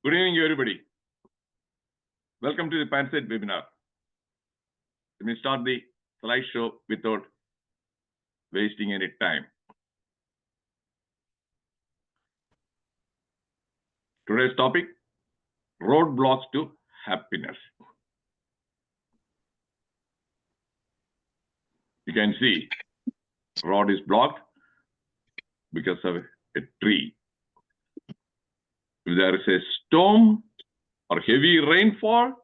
Good evening, everybody. Welcome to the PANSIGHT webinar. Let me start the slideshow without wasting any time. Today's topic, roadblocks to happiness. You can see road is blocked because of a tree. If there is a storm or heavy rainfall,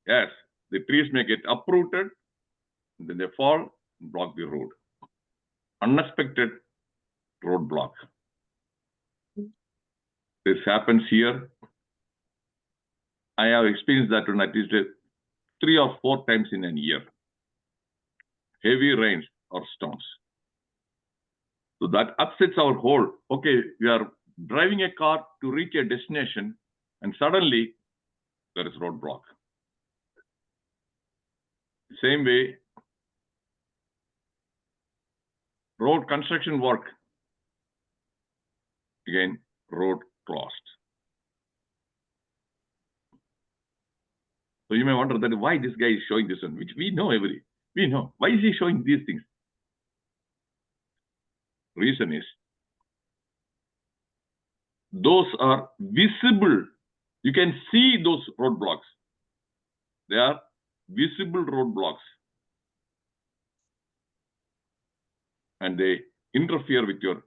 yes, the trees may get uprooted, then they fall and block the road. Unexpected roadblock. This happens here. I have experienced that one at least 3 or 4 times in a year. Heavy rains or storms. So that upsets our whole. Okay, we are driving a car to reach a destination and suddenly there is roadblock. Same way, road construction work. Again, road closed. So you may wonder that why this guy is showing this one, which we know we know. Why is he showing these things? Reason is, those are visible. You can see those roadblocks. They are visible roadblocks. And they interfere with your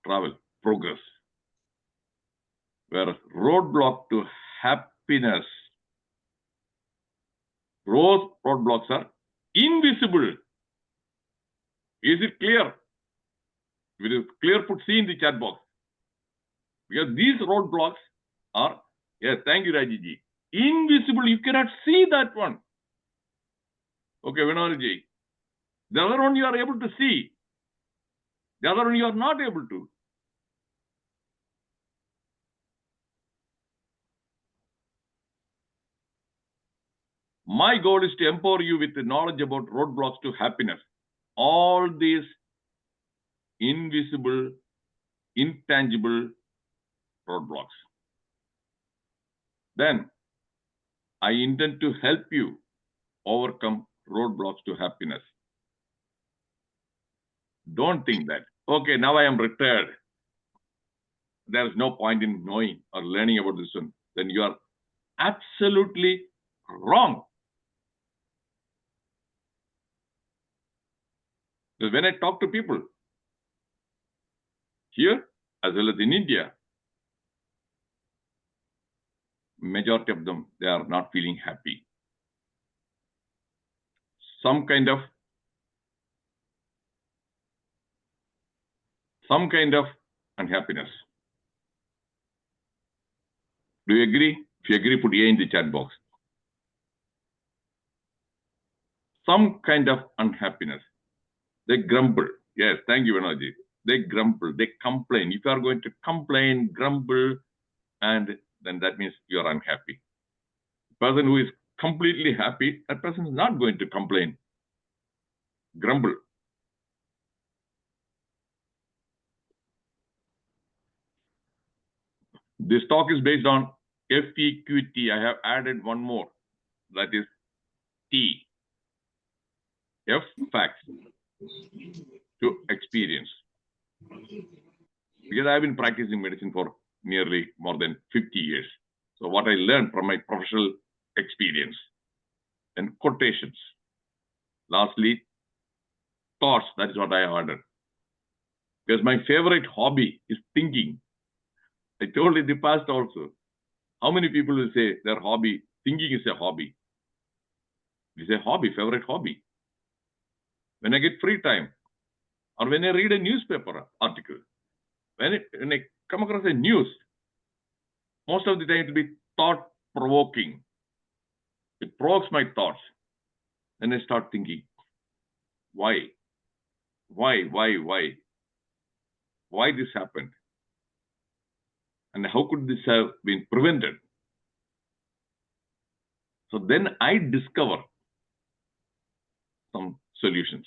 travel progress. Whereas roadblock to happiness, roadblocks are invisible. Is it clear? If it is clear, put C in the chat box. Because these roadblocks are, yes, thank you, Rajiji. Invisible, you cannot see that one. Okay, Vinodji. The other one you are able to see. The other one you are not able to. My goal is to empower you with the knowledge about roadblocks to happiness. All these invisible, intangible roadblocks. Then I intend to help you overcome roadblocks to happiness. Don't think that, okay, now I am retired. There is no point in knowing or learning about this one. Then you are absolutely wrong. Because when I talk to people here as well as in India, majority of them, they are not feeling happy. Some kind of unhappiness. Do you agree? If you agree, put A in the chat box. Some kind of unhappiness. They grumble. Yes, thank you, Vinodji. They grumble, they complain. If you are going to complain, grumble, and then that means you are unhappy. The person who is completely happy, that person is not going to complain, grumble. This talk is based on FEQT. I have added one more, that is T. F, facts, to experience. Because I've been practicing medicine for nearly more than 50 years. So what I learned from my professional experience and quotations. Lastly, thoughts, that is what I ordered. Because my favorite hobby is thinking. I told in the past also. How many people will say their hobby, thinking is a hobby? It's a hobby, favorite hobby. When I get free time, or when I read a newspaper article, when I come across a news, most of the time it will be thought-provoking. It provokes my thoughts. Then I start thinking, why? Why this happened? And how could this have been prevented? So then I discover some solutions.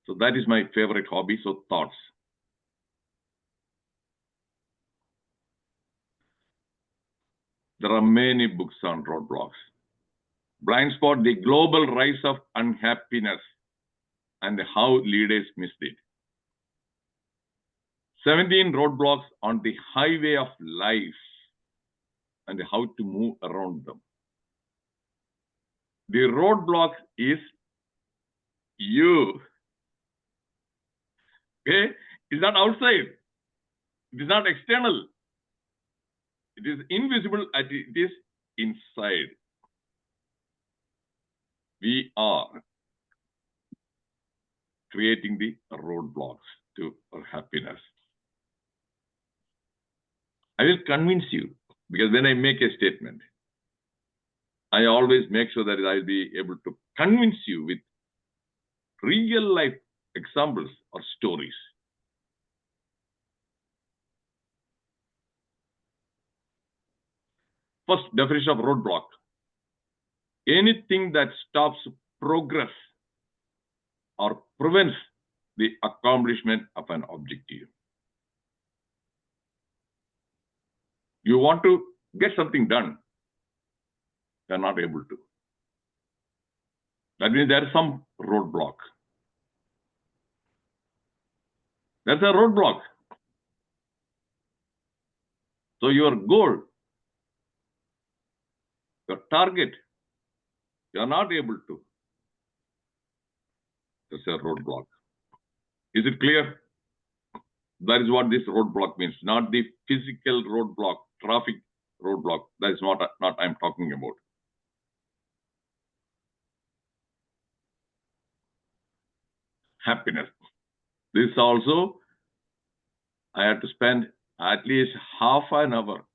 So that is my favorite hobby, so thoughts. There are many books on roadblocks. Blind Spot, the global rise of unhappiness and how leaders missed it. 17 roadblocks on the highway of life and how to move around them. The roadblock is you. Okay? It's not outside. It is not external. It is invisible and it is inside. We are creating the roadblocks to our happiness. I will convince you, because when I make a statement, I always make sure that I'll be able to convince you with real life examples or stories. First definition of roadblock: anything that stops progress or prevents the accomplishment of an objective. You want to get something done, you are not able to. That means there is some roadblock. That's a roadblock. So your goal, your target, you are not able to. That's a roadblock. Is it clear? That is what this roadblock means, not the physical roadblock, traffic roadblock. That is not I'm talking about. Happiness. This also, I had to spend at least half an hour,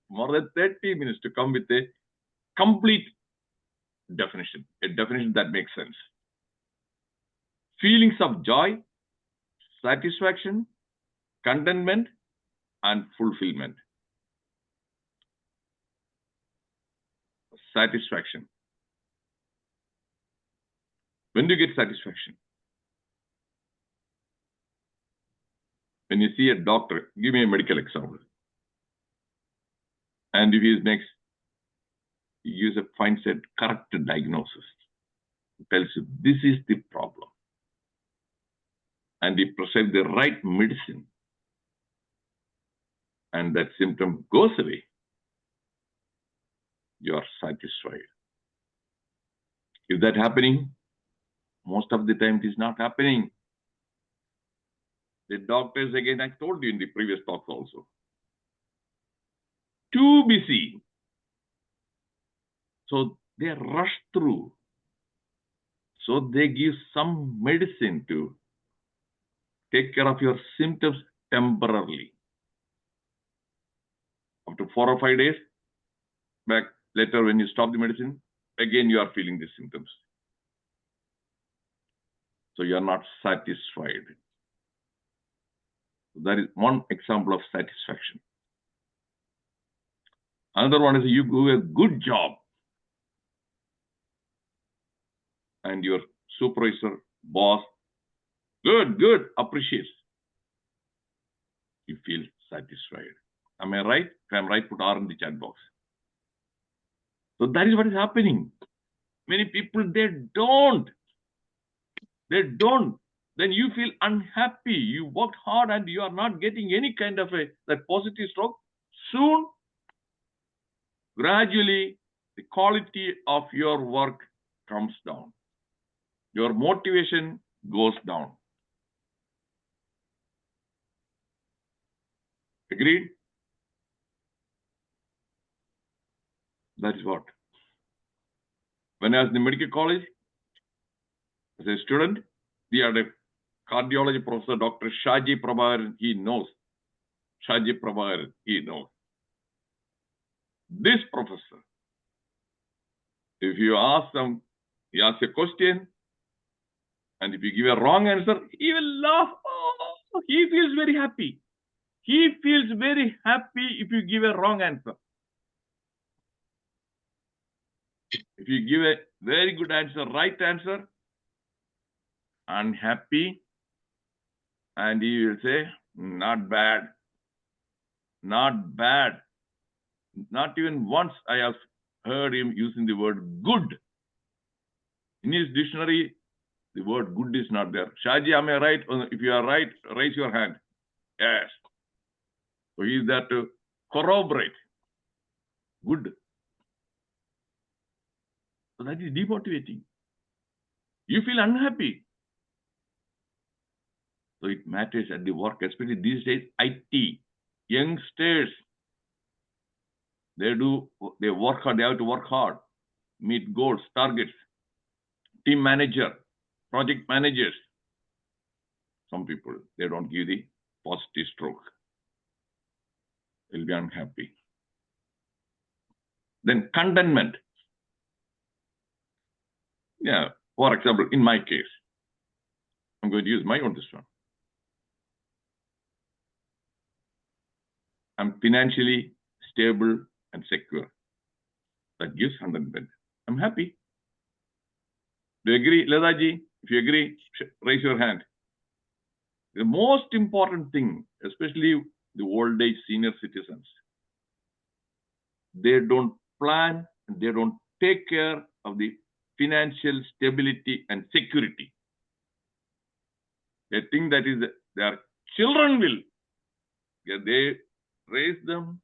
more than 30 minutes to come with a complete definition, a definition that makes sense. Feelings of joy, satisfaction, contentment, and fulfillment. Satisfaction. When do you get satisfaction? When you see a doctor, give me a medical example. And if he finds a correct diagnosis, he tells you this is the problem. And he prescribes the right medicine. And that symptom goes away. You are satisfied. Is that happening? Most of the time it is not happening. The doctors, again, I told you in the previous talks also, too busy. So they rush through. So they give some medicine to take care of your symptoms temporarily. After 4 or 5 days, back later when you stop the medicine, again you are feeling the symptoms. So you are not satisfied. That is one example of satisfaction. Another one is you do a good job and your supervisor, boss, good, appreciates. You feel satisfied. Am I right? If I'm right, put R in the chat box. So that is what is happening. Many people, they don't. Then you feel unhappy. You worked hard and you are not getting any kind of that positive stroke. Soon, gradually, the quality of your work comes down. Your motivation goes down. Agreed? That is what. When I was in the medical college, as a student, we had a cardiology professor, Dr. Shaji Prabhakaran, he knows. Shaji Prabhakaran, he knows. This professor, if you ask them, he asks a question, and if you give a wrong answer, he will laugh. Oh, he feels very happy. He feels very happy if you give a wrong answer. If you give a very good answer, right answer, unhappy, and he will say, not bad, not bad. Not even once I have heard him using the word good. In his dictionary, the word good is not there. Shaji, am I right? If you are right, raise your hand. Yes. So he is there to corroborate. Good. So that is demotivating. You feel unhappy. So it matters at the work, especially these days, IT, youngsters, they work hard, they have to work hard, meet goals, targets, team manager, project managers. Some people, they don't give the positive stroke. They'll be unhappy. Then contentment. Yeah, for example, in my case, I'm going to use my own this one. I'm financially stable and secure. That gives contentment. I'm happy. Do you agree, Ladaji? If you agree, raise your hand. The most important thing, especially the old age senior citizens, they don't plan and they don't take care of the financial stability and security. They think that is their children will. They raise them.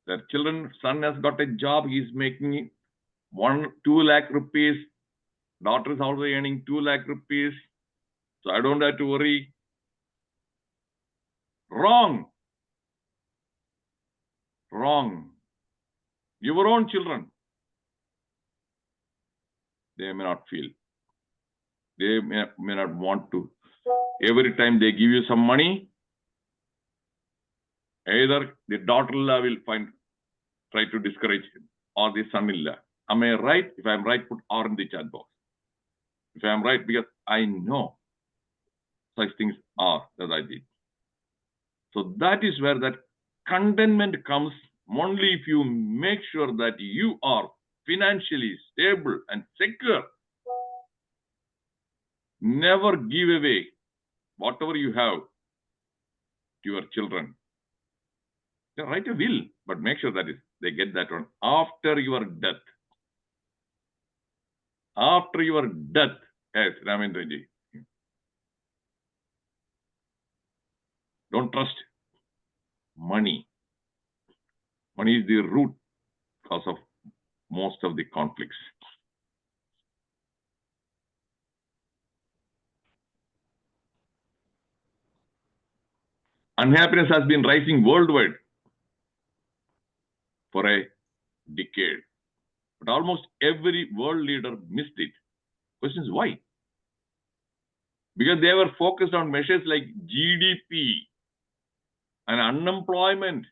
Their children, son has got a job, he is making 2 lakh rupees. Daughter is also earning 2 lakh rupees. So I don't have to worry. Wrong. Wrong. Your own children, they may not feel. They may not want to. Every time they give you some money, either the daughter-in-law will try to discourage him, or the son-in-law. Am I right? If I'm right, put R in the chat box. If I'm right, because I know such things are that I did. So that is where that contentment comes only if you make sure that you are financially stable and secure. Never give away whatever you have to your children. You write a will, but make sure that they get that one after your death. After your death, yes, Ramendraji. Don't trust money. Money is the root cause of most of the conflicts. Unhappiness has been rising worldwide for a decade, but almost every world leader missed it. Question is why? Because they were focused on measures like GDP and unemployment.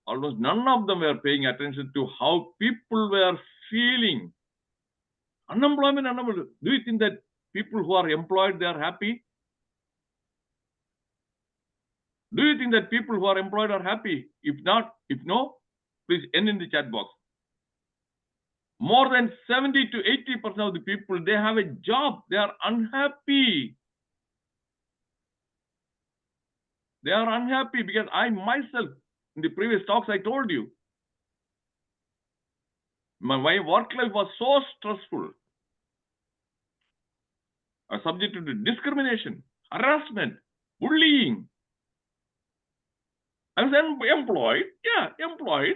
Almost none of them were paying attention to how people were feeling. Unemployment. Do you think that people who are employed, they are happy? Do you think that people who are employed are happy? If no, please end in the chat box. More than 70 to 80% of the people, they have a job. They are unhappy. They are unhappy because I myself, in the previous talks, I told you, my work life was so stressful. I was subjected to discrimination, harassment, bullying. I was employed.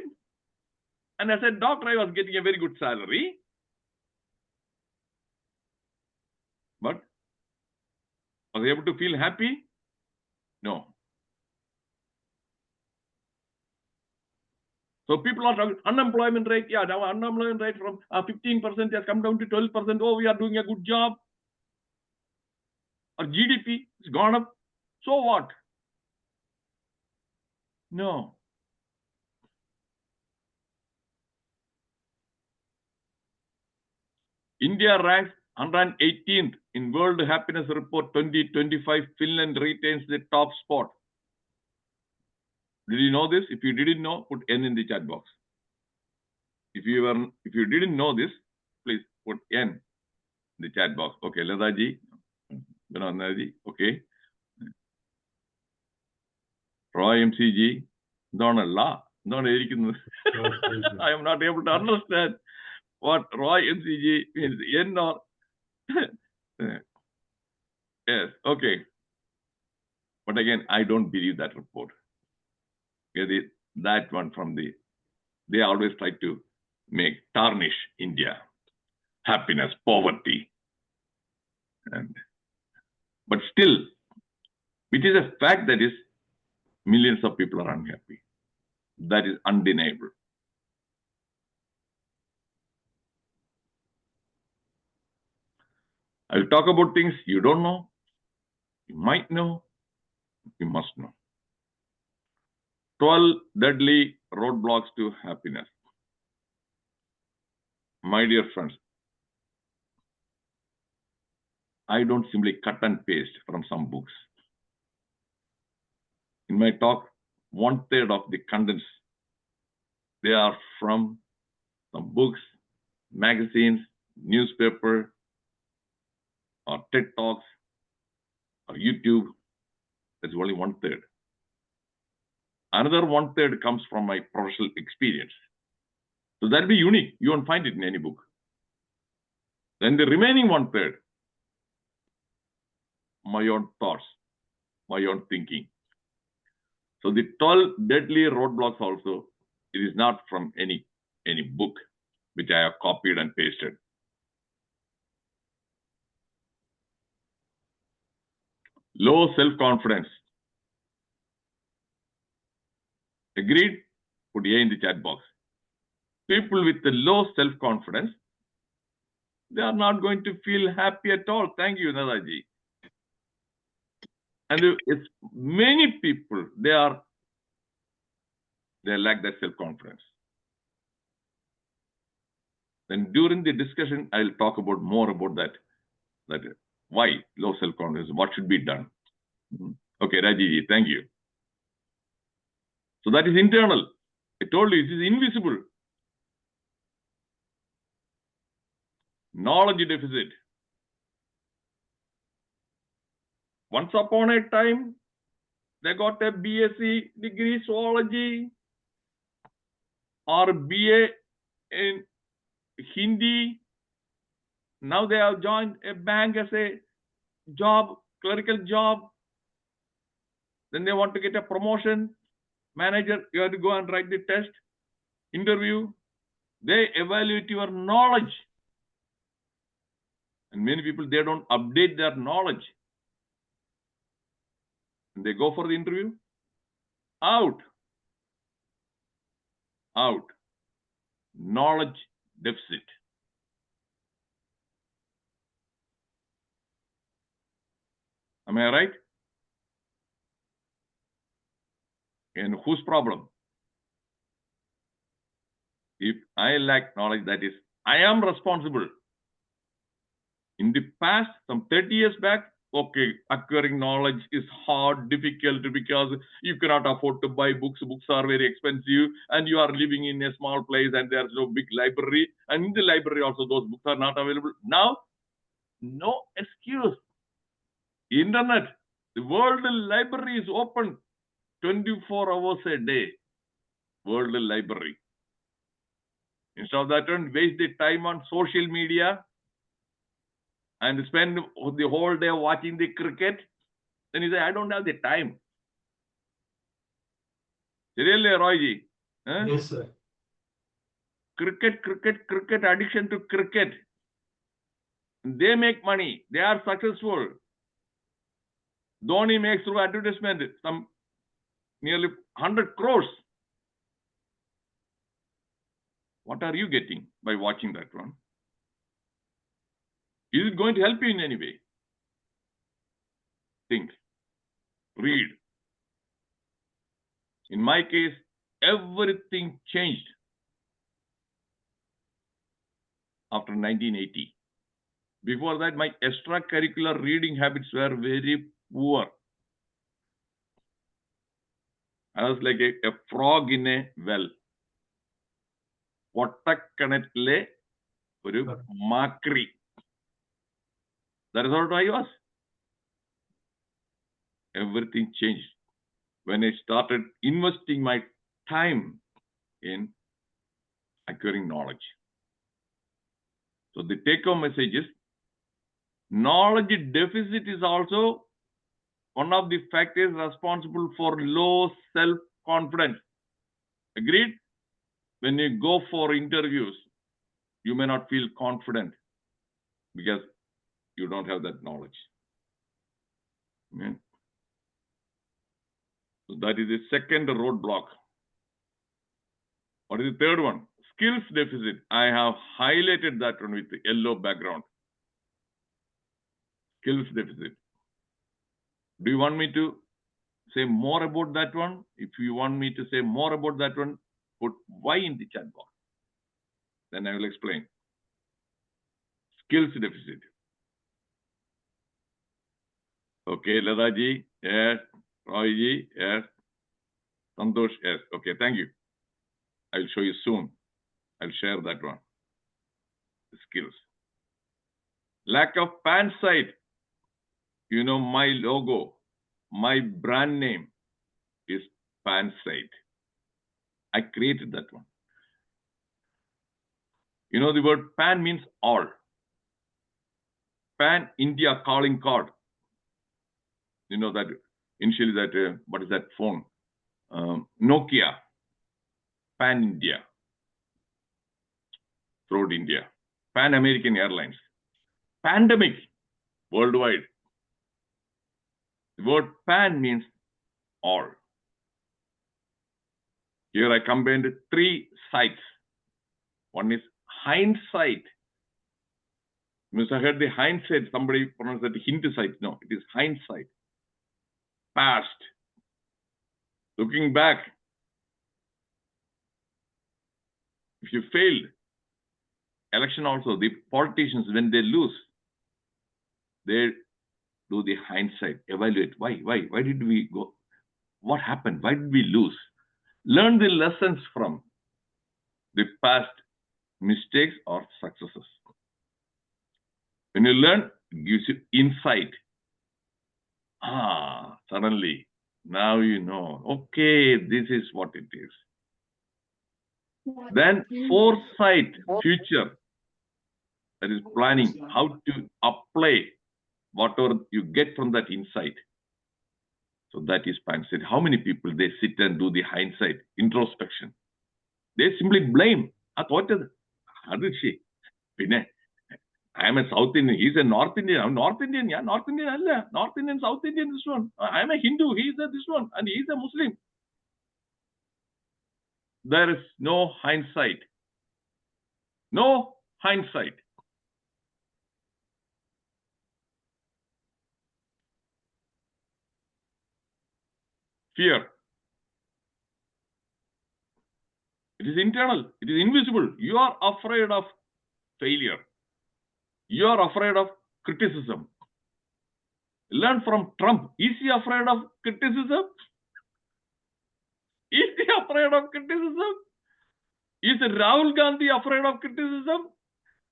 And as a doctor, I was getting a very good salary. But was I able to feel happy? No. So people are talking unemployment rate. Yeah, now unemployment rate from 15% has come down to 12%. Oh, we are doing a good job. Or GDP has gone up. So what? No. India ranks 118th in World Happiness Report 2025. Finland retains the top spot. Did you know this? If you didn't know, put N in the chat box. If you didn't know this, please put N in the chat box. Okay, Ladaji, Vinodji, okay. Roy MCG, Donald La. I am not able to understand what Roy MCG means. N or yes, okay. But again, I don't believe that report. That one from they always try to tarnish India, happiness, poverty. But still, it is a fact that is millions of people are unhappy. That is undeniable. I'll talk about things you don't know, you might know, you must know. 12 deadly roadblocks to happiness. My dear friends, I don't simply cut and paste from some books. In my talk, 1/3 of the contents, they are from some books, magazines, newspaper, or TED Talks, or YouTube. That's only 1/3. Another 1/3 comes from my professional experience. So that'll be unique. You won't find it in any book. Then the remaining 1/3, my own thoughts, my own thinking. So the 12 deadly roadblocks also, it is not from any book which I have copied and pasted. Low self-confidence. Agreed? Put A in the chat box. People with the low self-confidence, they are not going to feel happy at all. Thank you, Nadaji. And it's many people, they lack that self-confidence. Then during the discussion, I'll talk about more about that why low self-confidence, what should be done. Okay, Raji, thank you. So that is internal. I told you, it is invisible. Knowledge deficit. Once upon a time, they got a BSc degree zoology or BA in Hindi. Now they have joined a bank as a job, clerical job. Then they want to get a promotion. Manager, you have to go and write the test, interview. They evaluate your knowledge. And many people, they don't update their knowledge. And they go for the interview. Out. Knowledge deficit. Am I right? And whose problem? If I lack knowledge, that is, I am responsible. In the past, some 30 years back, okay, acquiring knowledge is hard, difficult, because you cannot afford to buy books. Books are very expensive, and you are living in a small place, and there's no big library. And in the library also, those books are not available. Now, no excuse. Internet, the world library is open 24 hours a day. World library. Instead of that, waste the time on social media and spend the whole day watching the cricket. Then you say, I don't have the time. Really, Royji? Huh? Yes, sir. Cricket, addiction to cricket. They make money. They are successful. Dhoni makes through advertisement some nearly 100 crores. What are you getting by watching that one? Is it going to help you in any way? Think. Read. In my case, everything changed after 1980. Before that, my extracurricular reading habits were very poor. I was like a frog in a well. Pottakkanatile oru makri. That is what I was. Everything changed when I started investing my time in acquiring knowledge. So the take-home message is knowledge deficit is also one of the factors responsible for low self-confidence. Agreed? When you go for interviews, you may not feel confident because you don't have that knowledge. Amen. So that is the second roadblock. What is the third one? Skills deficit. I have highlighted that one with the yellow background. Skills deficit. Do you want me to say more about that one? If you want me to say more about that one, put Y in the chat box. Then I will explain. Skills deficit. Okay, Ladaji, yes. Royji, yes. Santosh, yes. Okay, thank you. I will show you soon. I'll share that one. The skills. Lack of PANSIGHT. You know, my logo, my brand name is PANSIGHT. I created that one. You know, the word PAN means all. Pan India calling card. You know that initially that, what is that phone? Nokia. Pan India. Throughout India. Pan American Airlines. Pandemic. Worldwide. The word pan means all. Here I combined 3 sights. One is hindsight. You I heard the hindsight, somebody pronounced that hindsight. No, it is hindsight. Past. Looking back. If you failed, election also, the politicians, when they lose, they do the hindsight, evaluate. Why did we go? What happened? Why did we lose? Learn the lessons from the past mistakes or successes. When you learn, it gives you insight. Suddenly, now you know, okay, this is what it is. Then foresight, future. That is planning, how to apply whatever you get from that insight. So that is PANSIGHT. How many people, they sit and do the hindsight, introspection. They simply blame. I am a South Indian, he's a North Indian. I'm North Indian, yeah, North Indian, North Indian, South Indian, this one. I am a Hindu, he's a this one, and he's a Muslim. There is no hindsight. No hindsight. Fear. It is internal. It is invisible. You are afraid of failure. You are afraid of criticism. Learn from Trump. Is he afraid of criticism? Is he afraid of criticism? Is Rahul Gandhi afraid of criticism?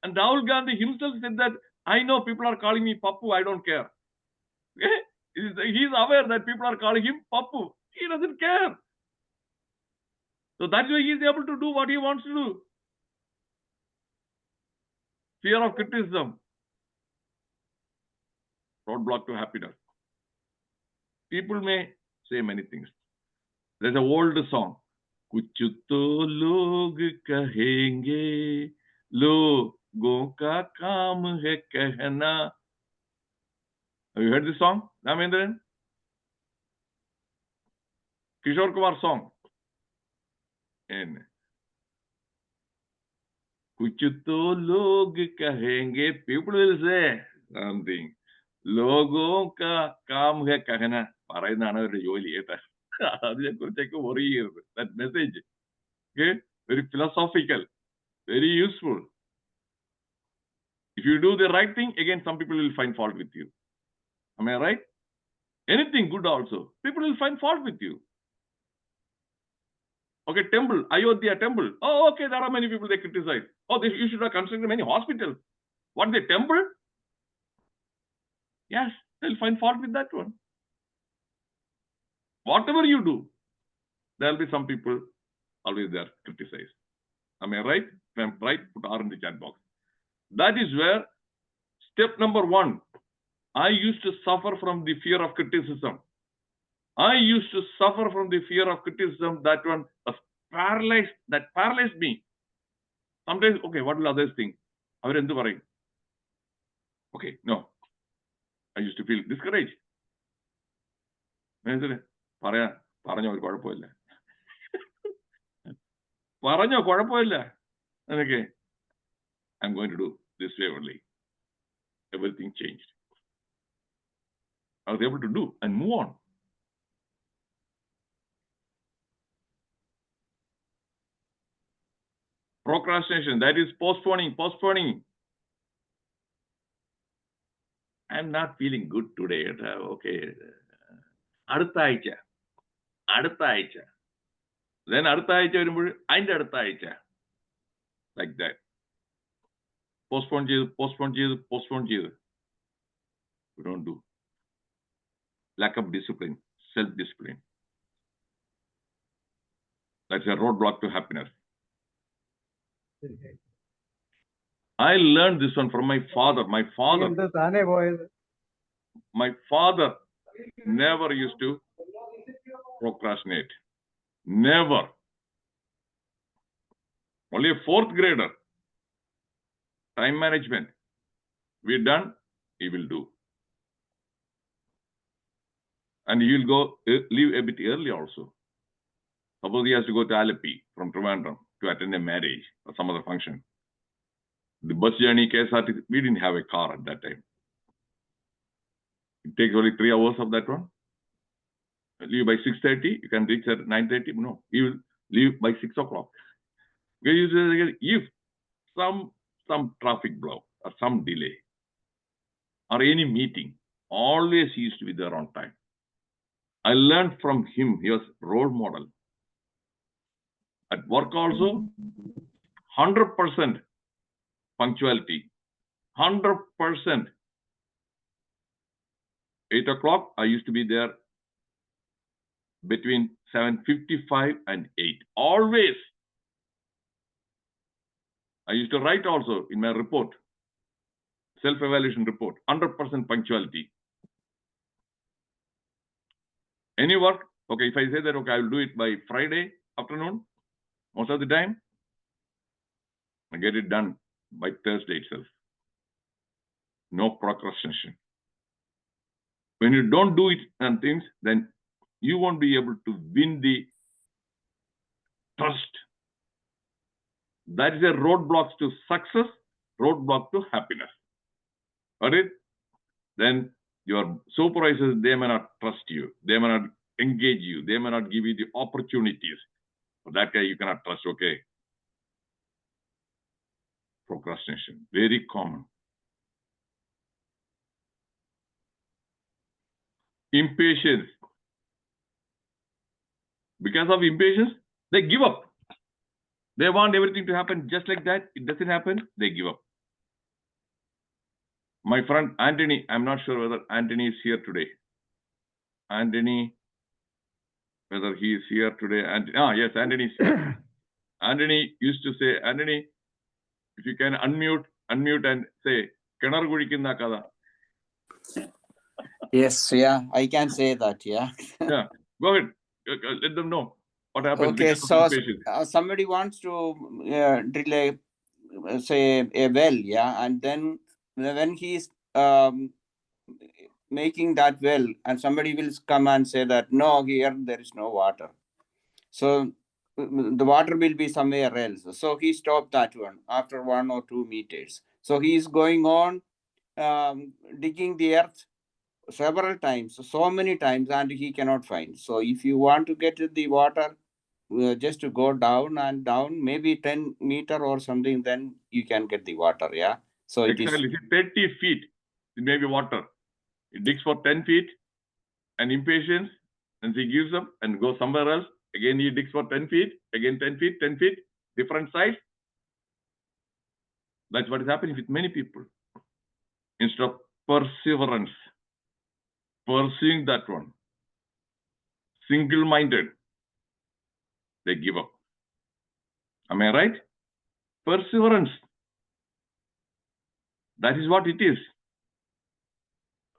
And Rahul Gandhi himself said that, I know people are calling me Pappu, I don't care. He's aware that people are calling him Pappu. He doesn't care. So that's why he's able to do what he wants to do. Fear of criticism. Roadblock to happiness. People may say many things. There's an old song. कुछ तो लोग कहेंगे, लोगों का काम है कहना. Have you heard this song, Ramendran? Kishore Kumar song. And कुछ तो लोग कहेंगे, people will say something. लोगों का काम है कहना. പറയുന്നതാണ് അവരുടെ ജോലി കേട്ടാ. അതിനെ കുറിച്ചൊക്കെ worry ചെയ്യരുത്. That message, okay, very philosophical, very useful. If you do the right thing, again, some people will find fault with you. Am I right? Anything good also, people will find fault with you. Okay, temple, Ayodhya temple. Oh, okay, there are many people they criticize. Oh, you should have constructed many hospitals. What, the temple? Yes, they'll find fault with that one. Whatever you do, there'll be some people always they are criticized. Am I right? If I'm right, put R in the chat box. That is where step number 1. I used to suffer from the fear of criticism. I used to suffer from the fear of criticism. That one was paralyzed. That paralyzed me. Sometimes, okay, what will others think? Okay, no. I used to feel discouraged. Okay, I'm going to do this way only. Everything changed. I was able to do and move on. Procrastination, that is postponing. I'm not feeling good today. Okay. അടുത്ത ആഴ്ച. Then അടുത്ത ആഴ്ച വരുമ്പോൾ അതിന്റെ അടുത്ത ആഴ്ച. Like that. Postpone ചെയ്ത്. We don't do. Lack of discipline, self-discipline. That's a roadblock to happiness. I learned this one from my father. My father never used to procrastinate. Never. Only a 4th grader. Time management. We're done, he will do. And he will go leave a bit early also. Suppose he has to go to Alleppey from Trivandrum to attend a marriage or some other function. The bus journey, KSRTC, we didn't have a car at that time. It takes only 3 hours of that one. Leave by 6:30, you can reach at 9:30. No, he will leave by 6 o'clock. If some traffic block or some delay or any meeting, always he used to be there on time. I learned from him. He was role model. At work also, 100% punctuality. 100%. 8 o'clock, I used to be there between 7:55 and 8. Always. I used to write also in my report, self-evaluation report, 100% punctuality. Any work, okay, if I say that, okay, I will do it by Friday afternoon, most of the time, I get it done by Thursday itself. No procrastination. When you don't do it and things, then you won't be able to win the trust. That is a roadblock to success, roadblock to happiness. Got it? Then your supervisors, they may not trust you. They may not engage you. They may not give you the opportunities. For that guy, you cannot trust, okay? Procrastination, very common. Impatience. Because of impatience, they give up. They want everything to happen just like that. It doesn't happen, they give up. My friend Anthony, I'm not sure whether Anthony is here today. Anthony, whether he is here today. Yes, Anthony is here. Anthony used to say, Anthony, if you can unmute and say, Kenar Gudikkinna kada. Yes, yeah, I can say that, yeah. Yeah, go ahead. Let them know what happens. Okay, so somebody wants to drill a well, yeah, and then when he's making that well, and somebody will come and say that, no, here there is no water. So the water will be somewhere else. So he stopped that one after 1 or 2 meters. So he is going on digging the earth several times, so many times, and he cannot find. So if you want to get the water, just to go down and down, maybe 10 meter or something, then you can get the water, yeah. So exactly, it is 30 feet, it may be water. It digs for 10 feet and impatience, and he gives up and goes somewhere else. Again, he digs for 10 feet, again 10 feet, 10 feet, different size. That's what is happening with many people. Instead of perseverance, pursuing that one, single-minded, they give up. Am I right? Perseverance. That is what it is.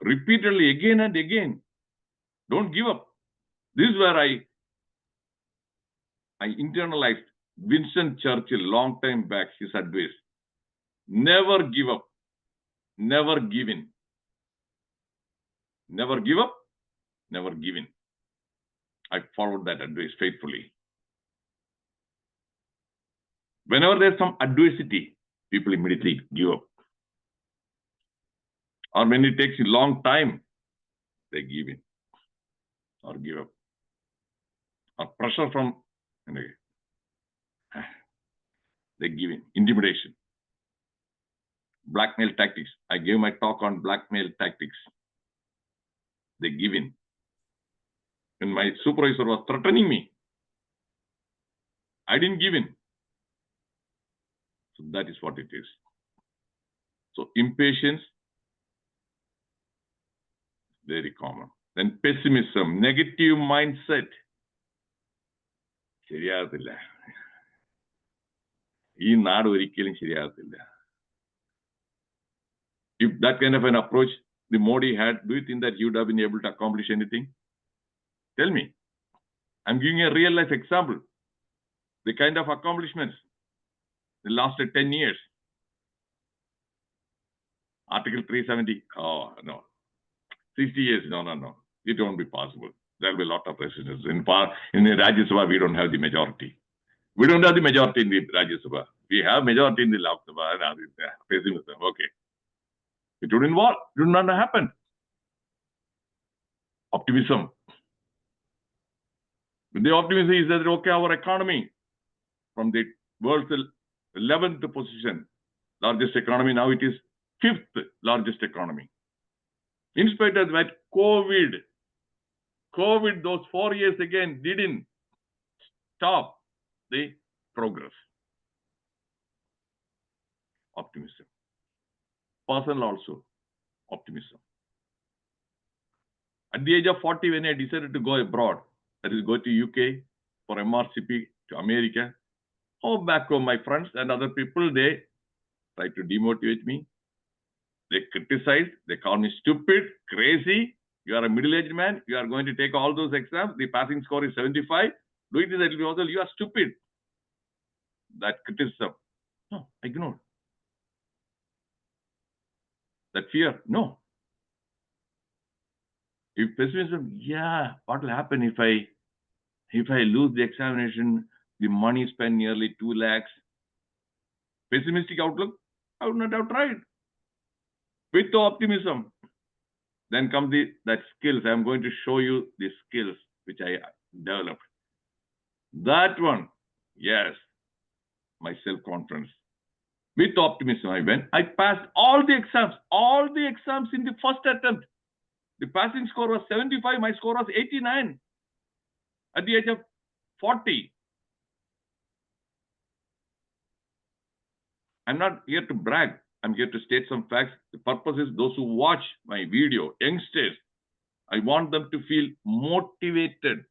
Repeatedly, again and again. Don't give up. This is where I internalized Winston Churchill long time back, his advice. Never give up. Never give in. Never give up. Never give in. I followed that advice faithfully. Whenever there's some adversity, people immediately give up. Or when it takes a long time, they give in or give up. Or pressure from, they give in. Intimidation. Blackmail tactics. I gave my talk on blackmail tactics. They give in. When my supervisor was threatening me, I didn't give in. So that is what it is. So impatience, very common. Then pessimism, negative mindset. ശരിയാകത്തില്ല. ഈ നാട് ഒരിക്കലും ശരിയാകത്തില്ല. If that kind of an approach the Modi had, do you think that he would have been able to accomplish anything? Tell me. I'm giving a real life example. The kind of accomplishments that lasted 10 years. Article 370, oh no. 60 years, no. It won't be possible. There'll be a lot of resistance. In the Rajya Sabha, we don't have the majority. We don't have the majority in the Rajya Sabha. We have majority in the Lok Sabha. Pessimism. Okay. It wouldn't work. It would not happen. Optimism. The optimism is that, okay, our economy from the world's 11th position, largest economy, now it is 5th largest economy. In spite of that, COVID, those 4 years again didn't stop the progress. Optimism. Personal also, optimism. At the age of 40, when I decided to go abroad, that is go to UK for MRCP, to America, back home, my friends and other people, they try to demotivate me. They criticize, they call me stupid, crazy. You are a middle-aged man. You are going to take all those exams. The passing score is 75. Do it that will be you are stupid. That criticism, no, ignored. That fear, no. If pessimism, yeah, what will happen if I lose the examination, the money spent nearly 2 lakhs. Pessimistic outlook, I would not have tried. With the optimism, then come that skills. I am going to show you the skills which I developed. That one, yes, my self-confidence. With optimism, I went. I passed all the exams in the first attempt. The passing score was 75. My score was 89 at the age of 40. I'm not here to brag. I'm here to state some facts. The purpose is those who watch my video, youngsters, I want them to feel motivated.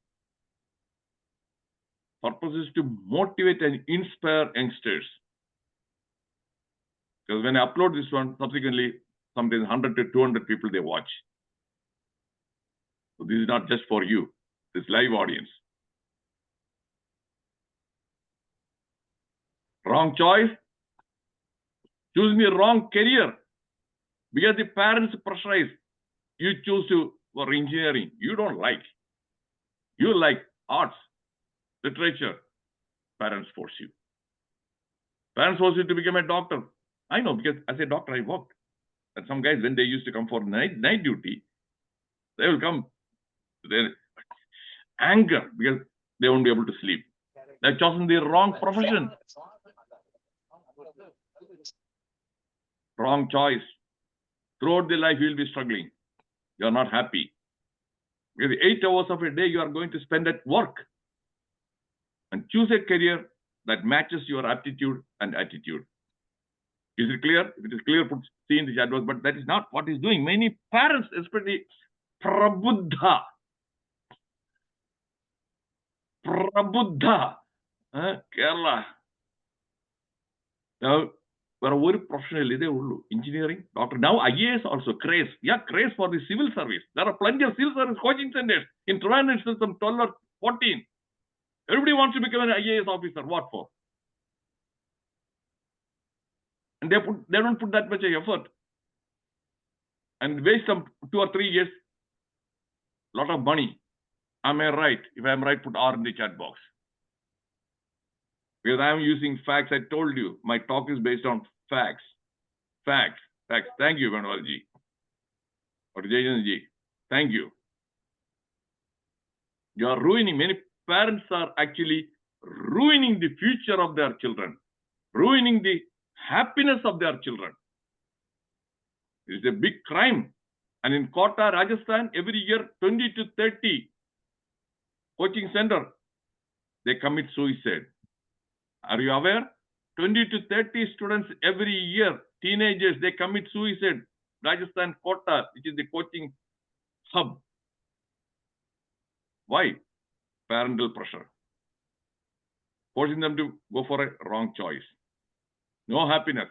Purpose is to motivate and inspire youngsters. Because when I upload this one, subsequently, sometimes 100 to 200 people, they watch. So this is not just for you, this live audience. Wrong choice, choosing the wrong career. Because the parents pressurize, you choose for engineering, you don't like. You like arts, literature, parents force you. Parents force you to become a doctor. I know, because as a doctor, I worked. And some guys, when they used to come for night duty, they will come, their anger, because they won't be able to sleep. They've chosen the wrong profession. Wrong choice. Throughout the life, you will be struggling. You are not happy. Because 8 hours of a day, you are going to spend at work. And choose a career that matches your aptitude and attitude. Is it clear? If it is clear, see in the chat box, but that is not what he's doing. Many parents, especially Prabuddha, Kerala, Now, വേറെ ഒരു professional ഇതേ ഉള്ളൂ, engineering, doctor. Now IAS also, craze. Yeah, craze for the civil service. There are plenty of civil service coaching centers. In Trivandrum, it's some 12 or 14. Everybody wants to become an IAS officer. What for? And they don't put that much effort and waste some 2 or 3 years, lot of money. Am I right? If I'm right, put R in the chat box. Because I'm using facts. I told you my talk is based on facts. Facts. Thank you, Venugopal ji. Or Jajan ji. Thank you. You are ruining. Many parents are actually ruining the future of their children, ruining the happiness of their children. It is a big crime. And in Kota, Rajasthan, every year 20 to 30 coaching center, they commit suicide. Are you aware? 20 to 30 students every year, teenagers, they commit suicide. Rajasthan, Kota, which is the coaching hub. Why? Parental pressure. Forcing them to go for a wrong choice. No happiness.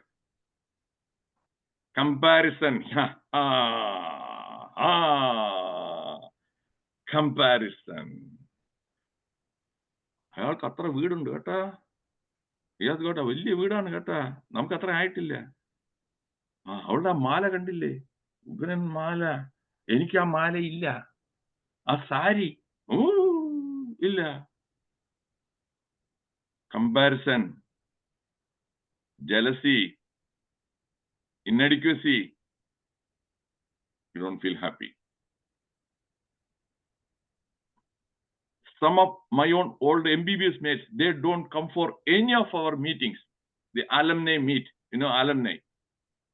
Comparison. Comparison. അയാൾക്ക് അത്ര വീടുണ്ട് കേട്ടാ, ഇയാൾക്ക് കേട്ടാ വലിയ വീടാണ് കേട്ടാ, നമുക്ക് അത്ര ആയിട്ടില്ല. അവളുടെ ആ മാല കണ്ടില്ലേ, ഉഗ്രൻ മാല, എനിക്ക് ആ മാല ഇല്ല, ആ സാരി ഇല്ല. Comparison, jealousy, inadequacy. You don't feel happy. Some of my own old MBBS mates, they don't come for any of our meetings. The alumni meet. You know alumni.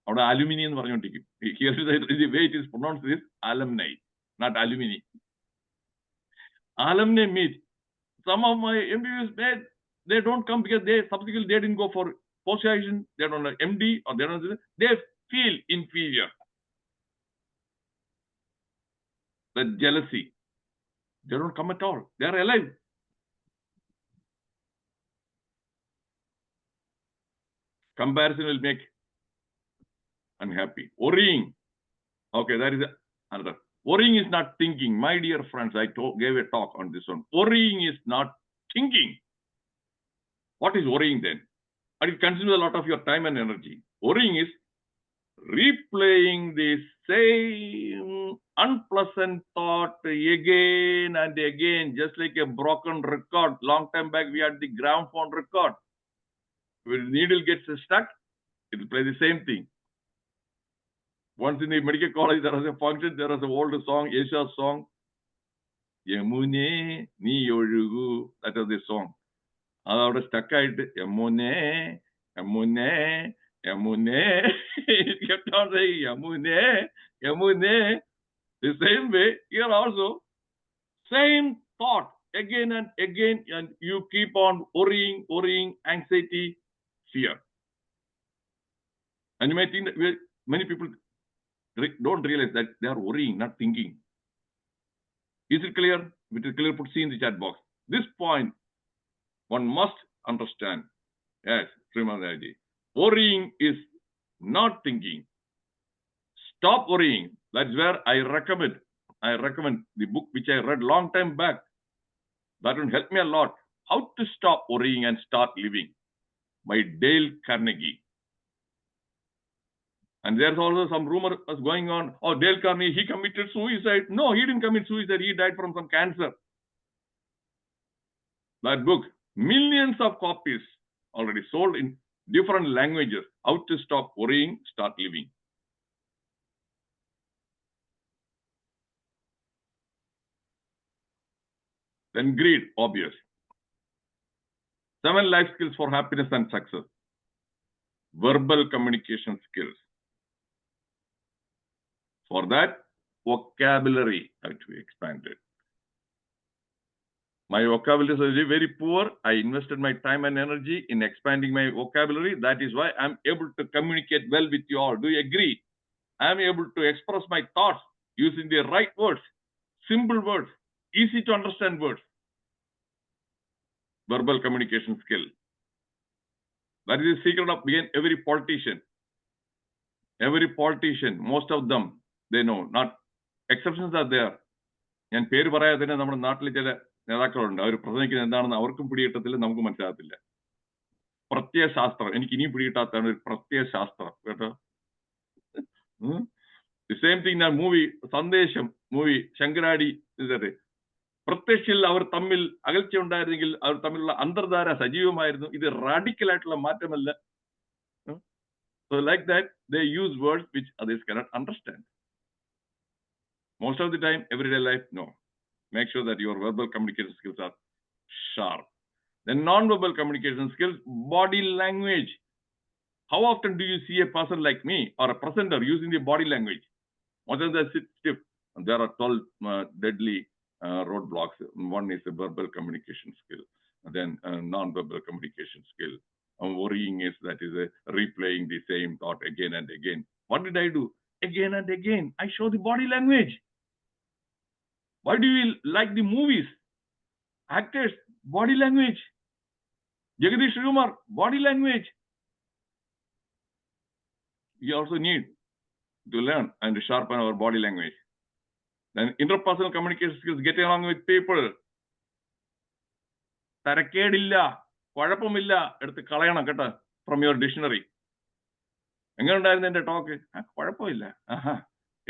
Or alumni in Varnotiki. Here is the way it is pronounced is alumni, not alumni. Alumni meet. Some of my MBBS mates, they don't come because they subsequently they didn't go for post-graduation, they don't know MD, or they don't, they feel inferior. The jealousy. They don't come at all. They are alive. Comparison will make unhappy. Worrying. Okay, that is another. Worrying is not thinking. My dear friends, I gave a talk on this one. Worrying is not thinking. What is worrying then? And it consumes a lot of your time and energy. Worrying is replaying the same unpleasant thought again and again, just like a broken record. Long time back, we had the gramophone record. When the needle gets stuck, it will play the same thing. Once in the medical college, there was a function, there was an old song, Yesha's song, Yamune ni yorugu. That was the song. That's stuck at Yamune, Yamune, Yamune. It kept on saying Yamune, Yamune. The same way, here also, same thought again and again, and you keep on worrying, anxiety, fear. And you may think that many people don't realize that they are worrying, not thinking. Is it clear? If it is clear, put C in the chat box. This point, one must understand. Yes, Srimadaji. Worrying is not thinking. Stop worrying. That's where I recommend the book which I read long time back. That will help me a lot. How to stop worrying and start living, by Dale Carnegie. And there's also some rumor was going on. Oh, Dale Carnegie, he committed suicide. No, he didn't commit suicide. He died from some cancer. That book, millions of copies already sold in different languages. How to stop worrying, start living. Then greed, obvious. 7 life skills for happiness and success. Verbal communication skills. For that, vocabulary has to be expanded. My vocabulary is very poor. I invested my time and energy in expanding my vocabulary. That is why I'm able to communicate well with you all. Do you agree? I'm able to express my thoughts using the right words, simple words, easy to understand words. Verbal communication skill. That is the secret of being every politician. Every politician, most of them, they know. Not exceptions are there. ഞാൻ പേര് പറയാതെ തന്നെ നമ്മുടെ നാട്ടിൽ ചില നേതാക്കളുണ്ട്. അവർ പ്രസംഗിക്കുന്നത് എന്താണെന്ന് അവർക്കും പിടികിട്ടത്തില്ല, നമുക്ക് മനസ്സിലാകത്തില്ല. പ്രത്യയശാസ്ത്രം, എനിക്ക് ഇനിയും പിടികിട്ടാത്തതാണ് ഒരു പ്രത്യയശാസ്ത്രം കേട്ടോ. The same thing in movie സന്ദേശം, മൂവി ശങ്കരാടി ഇതേ പ്രത്യക്ഷയിൽ അവർ തമ്മിൽ അകൽച്ച ഉണ്ടായിരുന്നെങ്കിൽ അവർ തമ്മിലുള്ള അന്തർധാര സജീവമായിരുന്നു. ഇത് റാഡിക്കൽ ആയിട്ടുള്ള മാറ്റമല്ല. So like that, they use words which others cannot understand. Most of the time, everyday life, no. Make sure that your verbal communication skills are sharp. Then non-verbal communication skills, body language. How often do you see a person like me or a presenter using the body language? Most of them sit stiff. And there are 12 deadly roadblocks. One is a verbal communication skill. And then non-verbal communication skill. Worrying is that is replaying the same thought again and again. What did I do? Again and again, I show the body language. Why do you like the movies? Actors, body language. Jagadish Kumar, body language. We also need to learn and to sharpen our body language. Then interpersonal communication skills, getting along with people. തരക്കേടില്ല, കുഴപ്പമില്ല, എടുത്ത് കളയണം കേട്ടോ from your dictionary. എങ്ങനെ ഉണ്ടായിരുന്നു എന്റെ talk? കുഴപ്പമില്ല.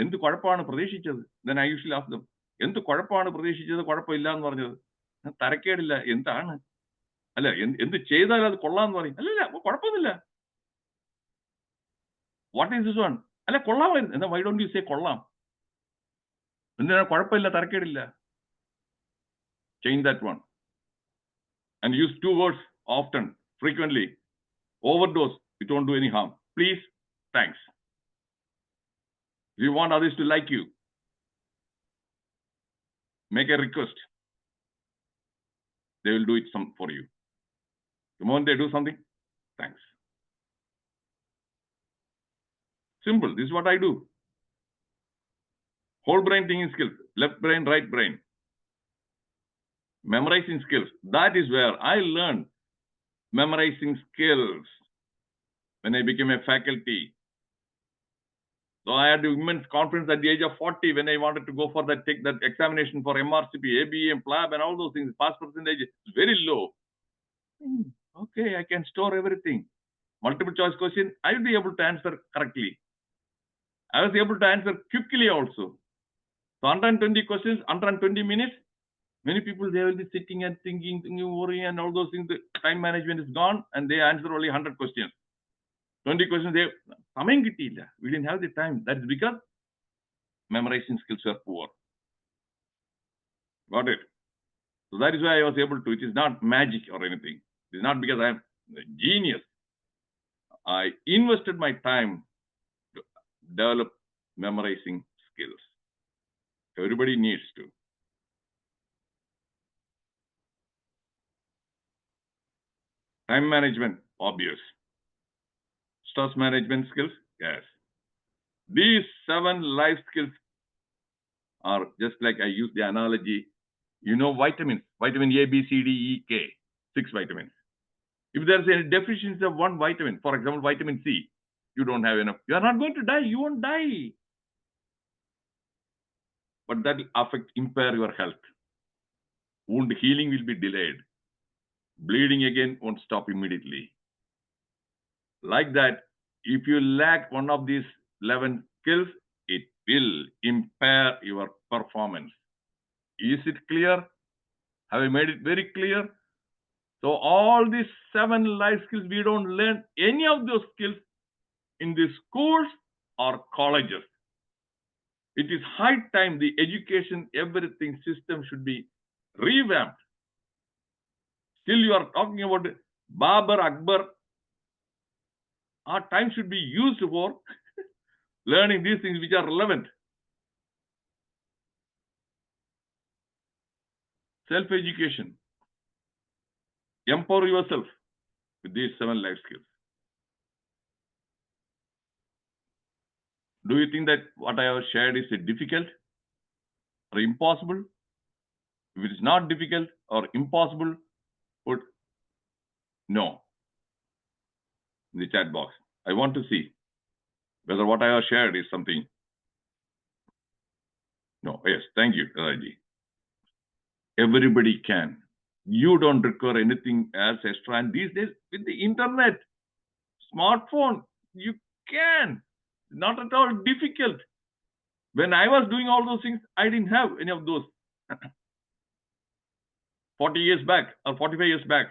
എന്ത് കുഴപ്പമാണ് പ്രതീക്ഷിച്ചത്? Then I usually ask them, എന്ത് കുഴപ്പമാണ് പ്രതീക്ഷിച്ചത്, കുഴപ്പമില്ല എന്ന് പറഞ്ഞത്? തരക്കേടില്ല എന്താണ്? അല്ല എന്ത് ചെയ്താൽ അത് കൊള്ളാന്ന് പറയും. അല്ലല്ല കുഴപ്പമൊന്നുമില്ല. What is this one? അല്ല കൊള്ളാമായിരുന്നു. എന്നാ വൈ ഡോണ്ട് യു സേ കൊള്ളാം? എന്തിനാ കുഴപ്പമില്ല, തരക്കേടില്ല? Change that one and use two words often, frequently. Overdose, it won't do any harm. Please, thanks. If you want others to like you, make a request. They will do it for you. The moment they do something, thanks. Simple. This is what I do. Whole brain thinking skills, left brain, right brain. Memorizing skills. That is where I learned memorizing skills when I became a faculty. So I had immense confidence at the age of 40 when I wanted to go for that, take that examination for MRCP, ABM, PLAB, and all those things. Pass percentage is very low. Okay, I can store everything. Multiple choice question, I will be able to answer correctly. I was able to answer quickly also. So 120 questions, 120 minutes. Many people, they will be sitting and thinking, worrying, and all those things. The time management is gone, and they answer only 100 questions. 20 questions, they we didn't have the time. That's because memorizing skills were poor. Got it? So that is why I was able to. It is not magic or anything. It is not because I am a genius. I invested my time to develop memorizing skills. Everybody needs to. Time management, obvious. Stress management skills, yes. These 7 life skills are just like I use the analogy. You know vitamins, vitamin A, B, C, D, E, K, 6 vitamins. If there's a deficiency of one vitamin, for example, vitamin C, you don't have enough. You are not going to die. You won't die. But that will impair your health. Wound healing will be delayed. Bleeding again won't stop immediately. Like that, if you lack one of these 11 skills, it will impair your performance. Is it clear? Have I made it very clear? So all these 7 life skills, we don't learn any of those skills in the schools or colleges. It is high time the education, everything system should be revamped. Still you are talking about Babur, Akbar. Our time should be used for learning these things which are relevant. Self-education. Empower yourself with these 7 life skills. Do you think that what I have shared is difficult or impossible? If it is not difficult or impossible, put no. in the chat box. I want to see whether what I have shared is something. No, yes, thank you, Raji. Everybody can. You don't require anything else extra. And these days, with the internet, smartphone, you can. Not at all difficult. When I was doing all those things, I didn't have any of those 40 years back or 45 years back.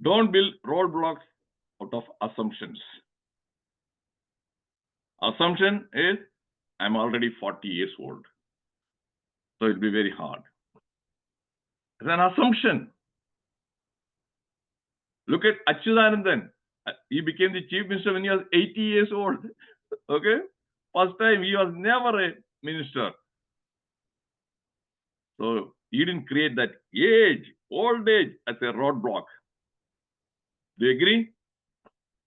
Don't build roadblocks out of assumptions. Assumption is, I'm already 40 years old, so it'll be very hard. It's an assumption. Look at Achyutanandan. He became the chief minister when he was 80 years old. Okay? First time he was never a minister. So he didn't create that old age as a roadblock. Do you agree?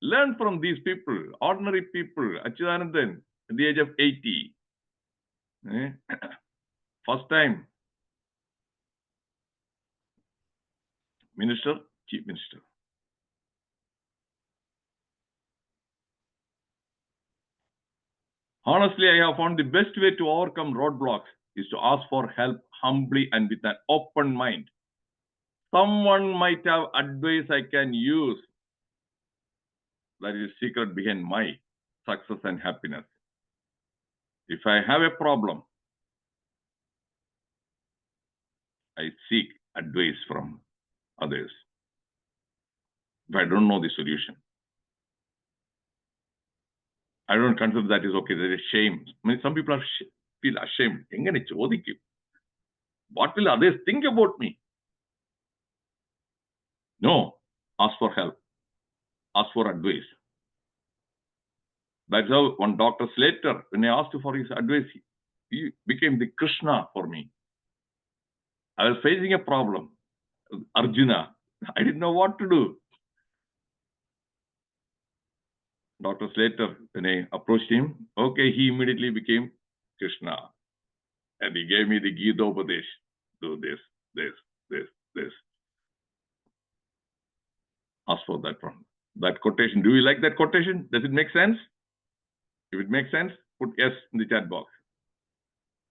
Learn from these people, ordinary people. Achyutanandan at the age of 80. First time minister, chief minister. Honestly, I have found the best way to overcome roadblocks is to ask for help humbly and with an open mind. Someone might have advice I can use. That is the secret behind my success and happiness. If I have a problem, I seek advice from others. If I don't know the solution, I don't consider that is okay. There is shame. I mean, some people feel ashamed. What will others think about me? No, ask for help. Ask for advice. That's how one Dr. Slater, when I asked for his advice, he became the Krishna for me. I was facing a problem. Arjuna. I didn't know what to do. Dr. Slater, when I approached him, okay, he immediately became Krishna. And he gave me the Gita Upadesh. Do this, this, this, this. Ask for that one. That quotation. Do you like that quotation? Does it make sense? If it makes sense, put yes in the chat box.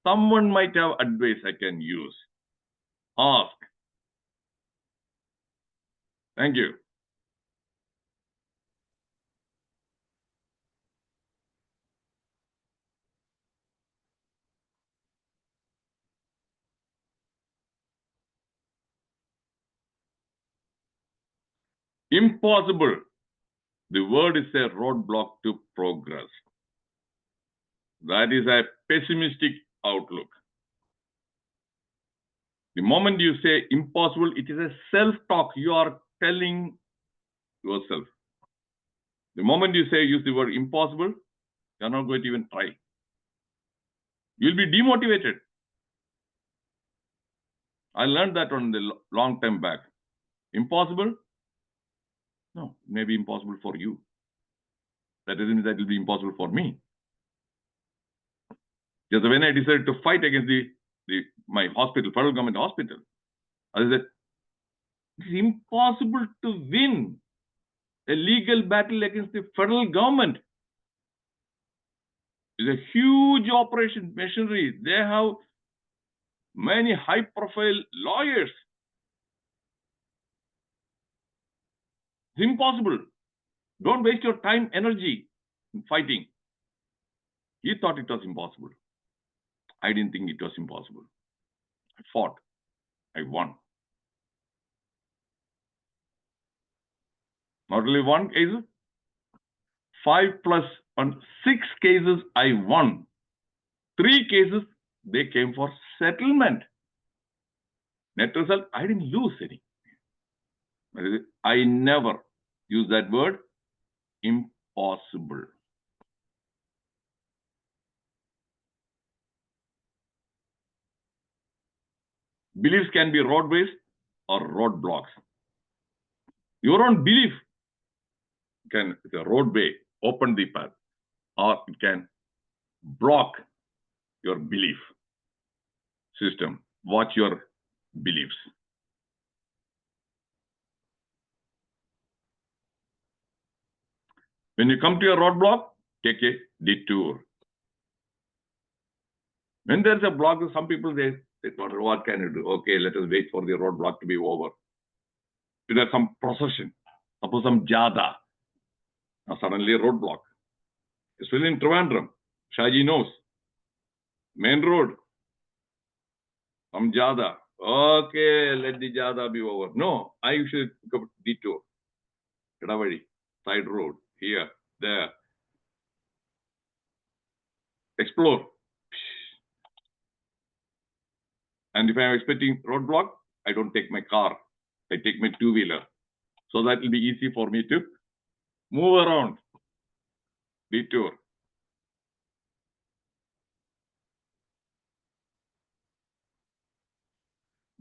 Someone might have advice I can use. Ask. Thank you. Impossible. The word is a roadblock to progress. That is a pessimistic outlook. The moment you say impossible, it is a self-talk. You are telling yourself. The moment you say use the word impossible, you are not going to even try. You'll be demotivated. I learned that on the long time back. Impossible? No, it may be impossible for you. That doesn't mean that it will be impossible for me. Just when I decided to fight against my hospital, federal government hospital, I said, it's impossible to win a legal battle against the federal government. It's a huge operation machinery. They have many high-profile lawyers. It's impossible. Don't waste your time, energy in fighting. He thought it was impossible. I didn't think it was impossible. I fought. I won. Not only one case, 5 plus 1, 6 cases I won. 3 cases, they came for settlement. Net result, I didn't lose any. I never use that word, impossible. Beliefs can be roadways or roadblocks. Your own belief can, it's a roadway, open the path, or it can block your belief system. Watch your beliefs. When you come to a roadblock, take a detour. When there's a block, some people say, what can you do? Okay, let us wait for the roadblock to be over. If there's some procession, suppose some jada, now suddenly a roadblock. Especially in Trivandrum, Shaji knows. Main road, some jada. Okay, let the jada be over. No, I usually pick up detour. Kedavadi, side road, here, there. Explore. And if I'm expecting roadblock, I don't take my car. I take my two-wheeler. So that will be easy for me to move around. Detour.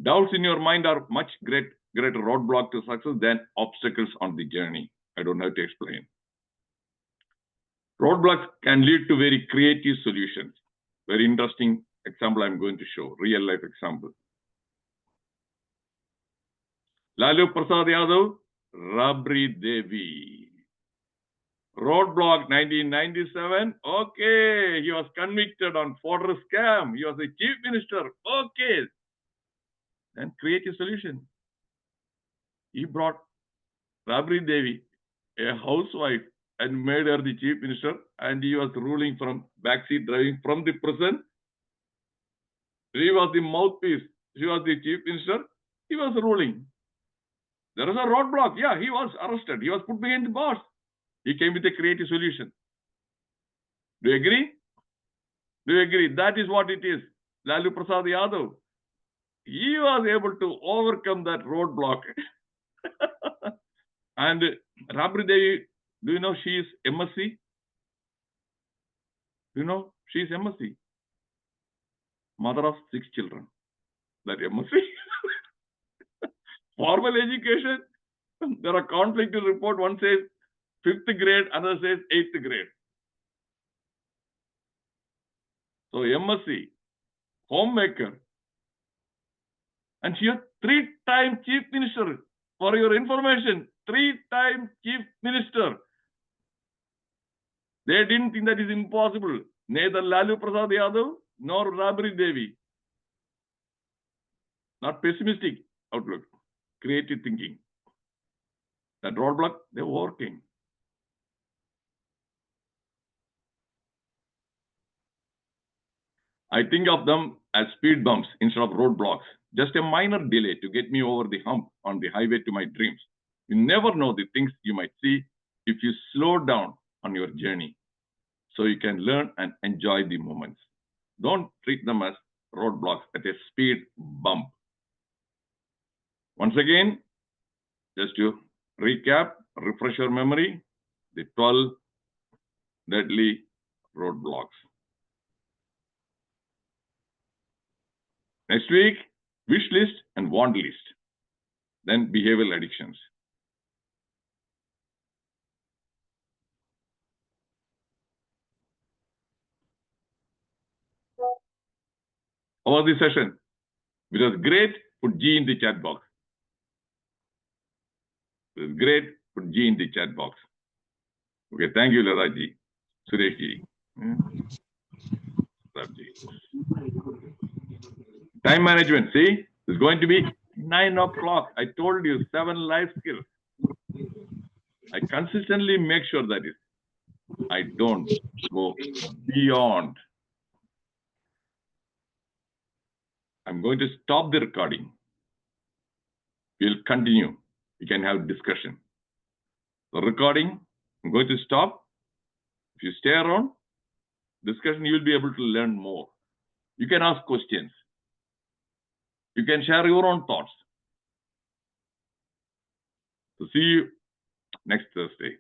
Doubts in your mind are much greater roadblock to success than obstacles on the journey. I don't have to explain. Roadblocks can lead to very creative solutions. Very interesting example I'm going to show, real life example. Lalu Prasad Yadav, Rabri Devi. Roadblock 1997. Okay, he was convicted on fodder scam. He was a chief minister. Okay. Then creative solution. He brought Rabri Devi, a housewife, and made her the chief minister, and he was ruling from backseat driving from the prison. He was the mouthpiece. She was the chief minister. He was ruling. There was a roadblock. Yeah, he was arrested. He was put behind the bars. He came with a creative solution. Do you agree? Do you agree? That is what it is. Lalu Prasad Yadav. He was able to overcome that roadblock. And Rabri Devi, do you know she is MSc? Do you know she is MSc? Mother of 6 children. That MSc. Formal education. There are conflicting reports. One says 5th grade, another says 8th grade. So MSc, homemaker. And she is 3-time chief minister. For your information, 3-time chief minister. They didn't think that is impossible. Neither Lalu Prasad Yadav nor Rabri Devi. Not pessimistic outlook, creative thinking. That roadblock, they're working. I think of them as speed bumps instead of roadblocks. Just a minor delay to get me over the hump on the highway to my dreams. You never know the things you might see if you slow down on your journey, so you can learn and enjoy the moments. Don't treat them as roadblocks at a speed bump. Once again, just to recap, refresh your memory, the 12 deadly roadblocks. Next week, wish list and want list. Then behavioral addictions. How was the session? It was great. Put G in the chat box. It was great. Put G in the chat box. Okay, thank you, Ladaji. Suresh ji. Time management, see? It's going to be 9 o'clock. I told you 7 life skills. I consistently make sure that I don't go beyond. I'm going to stop the recording. We'll continue. We can have discussion. The recording, I'm going to stop. If you stay around, discussion, you'll be able to learn more. You can ask questions. You can share your own thoughts. So see you next Thursday.